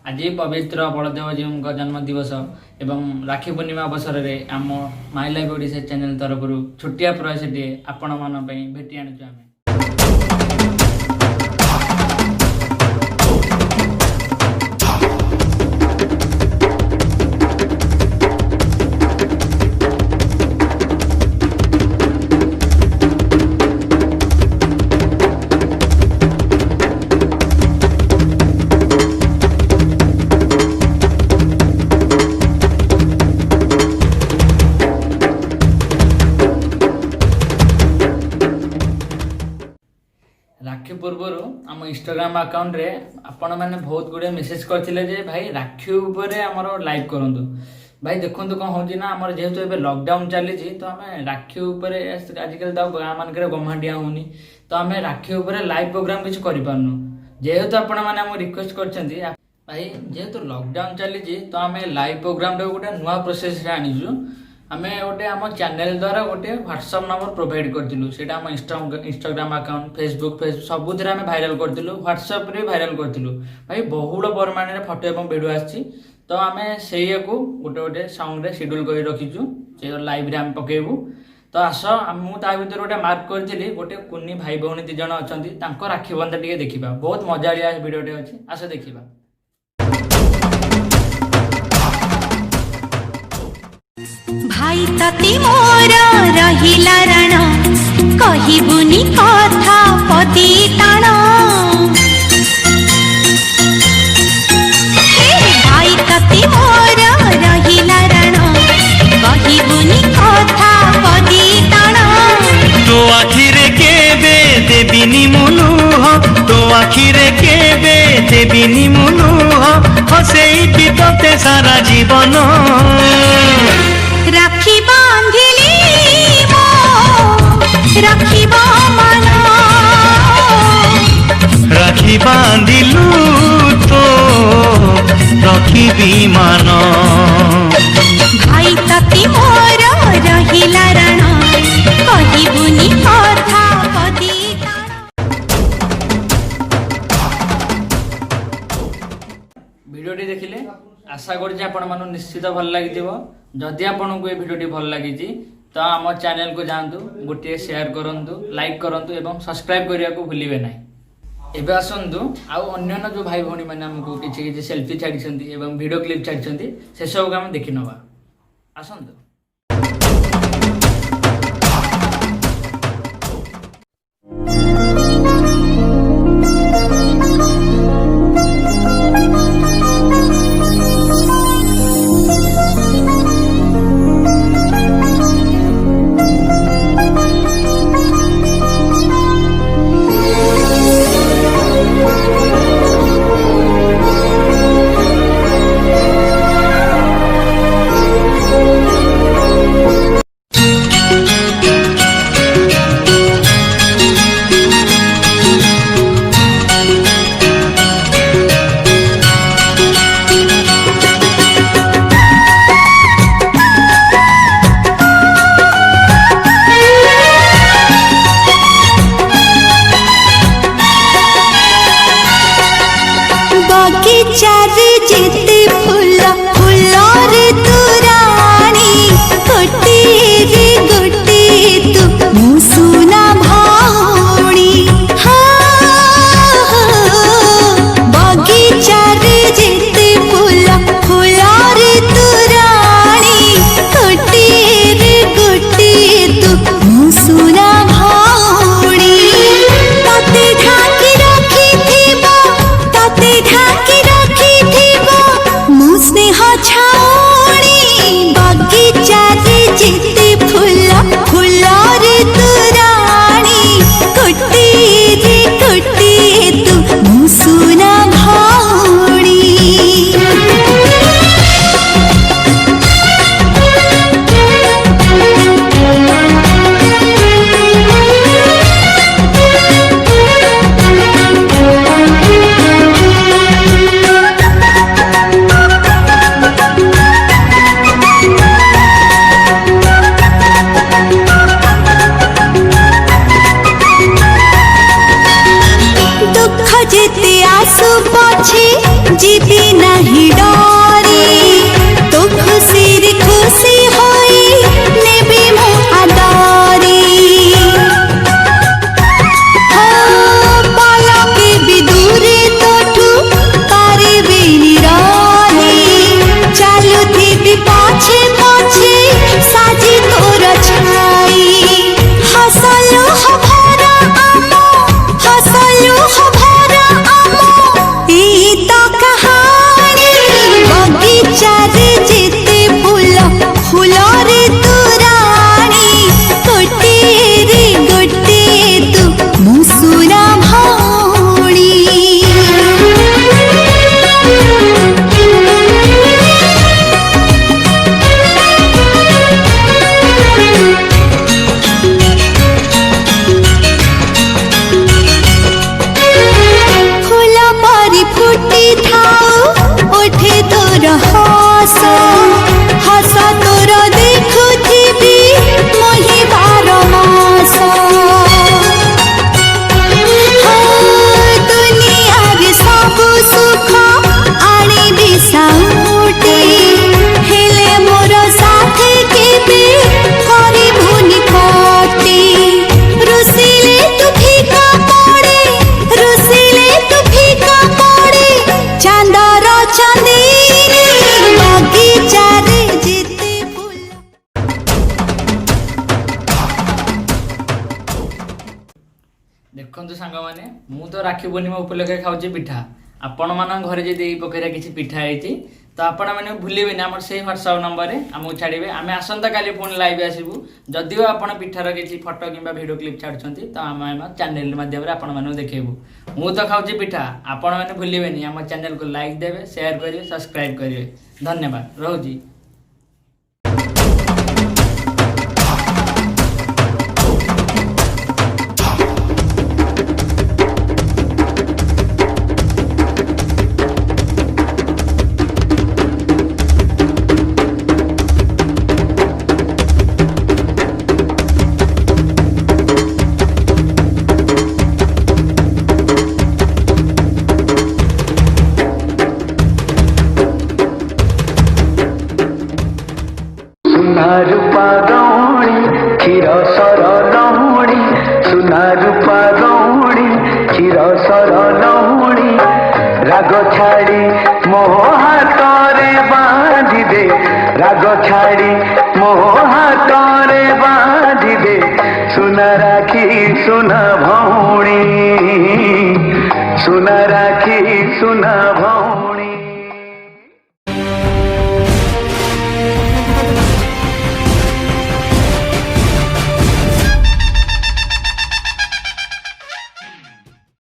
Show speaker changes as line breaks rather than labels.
आज पवित्र बलदेव जी जन्म दिवस एवं राखी पूर्णिमा अवसर में आम माई लाइफ ओडिशा चैनल तरफ छोटिया प्रयास आपण मान भेटी आणुଛୁ आम। राखी पूर्वर आम इंस्टाग्राम अकाउंट रे आपण मैंने बहुत गुड़े मेसेज करते भाई राखी उपरे आमर लाइव करंतु। भाई देखो कौन हो ना आमर जेहेतु एबे लॉकडाउन चली तो आम राखी उपरे आजिकल तो गाँ मानक गमाडिया होनी तो आम राखी उपरे लाइव प्रोग्राम किसी करूँ जेहेतु आपण मैंने आम रिक्वेस्ट करछंती भाई जेहेतु लॉकडाउन चली तो आम लाइव प्रोग्राम गोटे नुआ प्रोसेस आनीचु। आम गोटे आम चैनल द्वारा गोटे व्हाट्सअप नंबर प्रोवाइड करूँ से इंस्टाग्राम अकाउंट फेसबुक सबुथ आम भाइराल करूँ व्हाट्सअप रे भाइराल करूँ भाई बहुल परिमाण में फोटो और वीडियो आसी तो आम से गोटे गोटे सॉन्ग रे शेड्यूल कर रखीचु से लाइव रे आम पकेबू। तो आस मुझे भर गोटे मार्क करी गोटे कुनी भाई भौणी दी जन अच्छा राखी बंधा टे देखा बहुत मजाड़िया भिडियोटे अच्छे आस देखा।
भाई तती मोर रहिला रण कहिबुनी कथा पति टाण भाई तती मोर रहिला रण कहिबुनी कथा पति टाण
तो आखिरे केबे देबिनी मुलुह तो आखिरे केबे देबिनी मुलुह हसेई बितते सारा जीवन
राखी बांधिली मो राखिबा मन
राखी बांधिलु तो रखिबी मान
भाई तती मोर रहिला रण कहिबुनी कथा पति
भिडियोटी देखिले आशा करुँचे आपण निश्चित भल लगी जदि आपन को ये भिडियोटी भल लगी तो आम चैनल को जातु गोटे शेयर करूँ लाइक करूँ और सब्सक्राइब करने को भूलिए ना। एबे आसतु आउ अन्य जो भाई भौणी मैंने आमको किसी सेल्फी छाड़ी वीडियो क्लिप छाड़ी से सब आम देखी नवा आसतु। देखो सांग मैंने मु तो राखी पूर्णिमा उपलक्षे खाऊँ पिठा आपण मान घर जब यही प्रकार किसी पिठा होती तो आपण मैंने भूलें आम से व्हाट्सअप नंबर आमको छाड़े आम आसंता काली पुणी लाइव आसबू जदिव आप पिठार किसी फोटो कि वीडियो क्लिप छाड़ुंट तो आम चैनल मध्यम आपण देखू मु तो खाऊँ पिठा आपण मैंने भूलें आम चैनल को लाइक देवे शेयर करेंगे सब्सक्राइब करेंगे धन्यवाद रोजी।
रूपा गौणी क्षीर सर लहुणी सुना रूपा गौणी क्षीर सर लहुणी राग छाड़ी मो हाथ रे बांधी दे राग छाड़ी मो हाथ रे बांधी दे सुना राखी सुना भौणी सुना राखी सुना भौणी।